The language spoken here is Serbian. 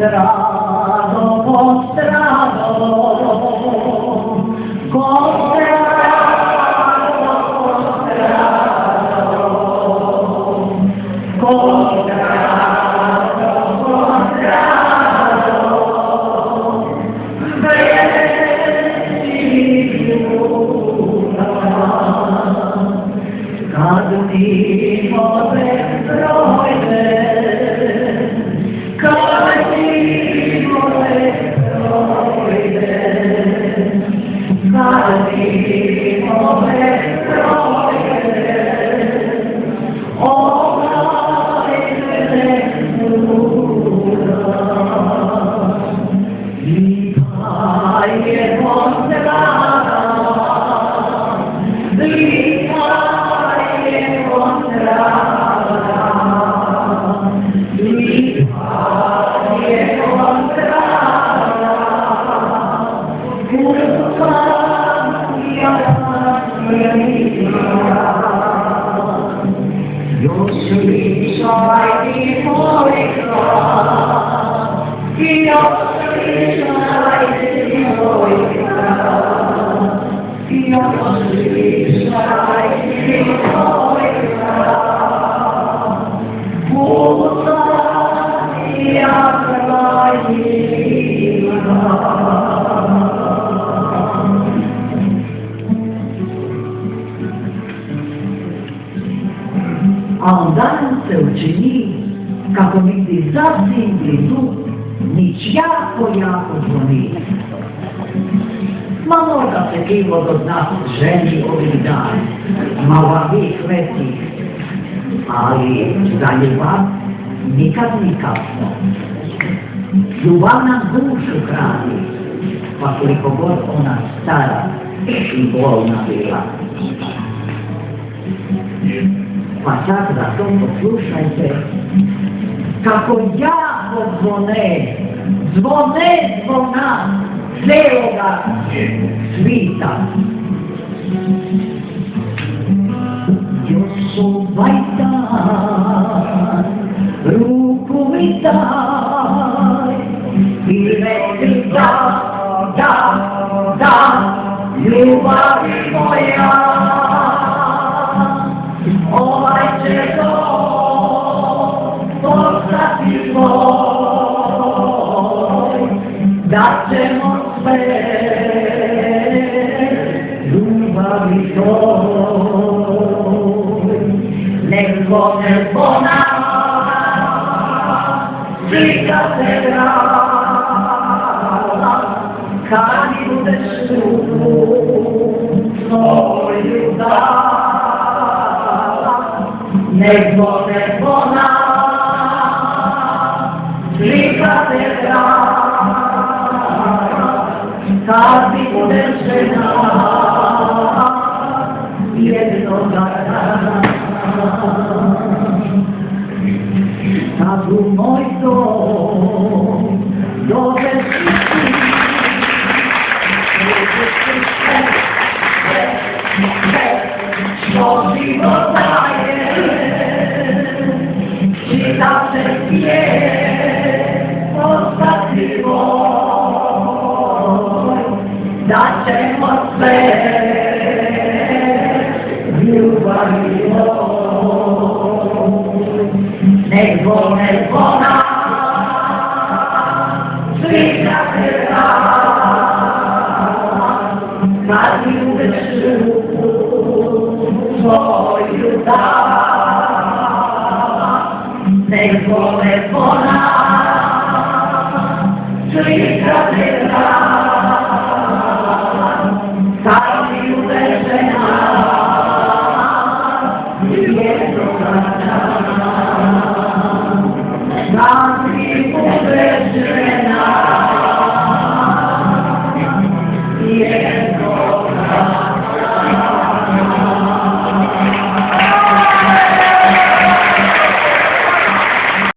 strado po strado, po strado, po strado, po strado, Kadmimo bezbrojne, kadmimo bezbrojne, kadmimo bezbrojne, olajne mura, lipaje mondrana, A onda nam se učini kako mi ti sasvim blizu nić jako zvoni. Ma možda se krivo do nas ženi ovih dana, malavih letih, ali za ljubav nikad ni kasno. Ljubav nam dušu hrani, pa koliko god ona stara i bolna bila. Pa sad da to poslušajte, kako jako zvone zvona celoga svita. Još ovaj dan, ruku mi daj i reci da, ljubavi moja. Ovaj će to postati tvoj, da ćemo sve ljubavi tvoj. Nek zvone zvona, slika se vrala, kad budeš tu svoju dala. Nek zvone zvona, slika se vrala, kad mi budeš žena jednoga dana. Sad u moj dom dođeš ti, što život daje, da se je postati tvoj, da ćemo sve ljubavi tvoj. Nek zvone zvona, slika se vrala, kad mi budeš ruku tvoju dala. Nek zvone zvona,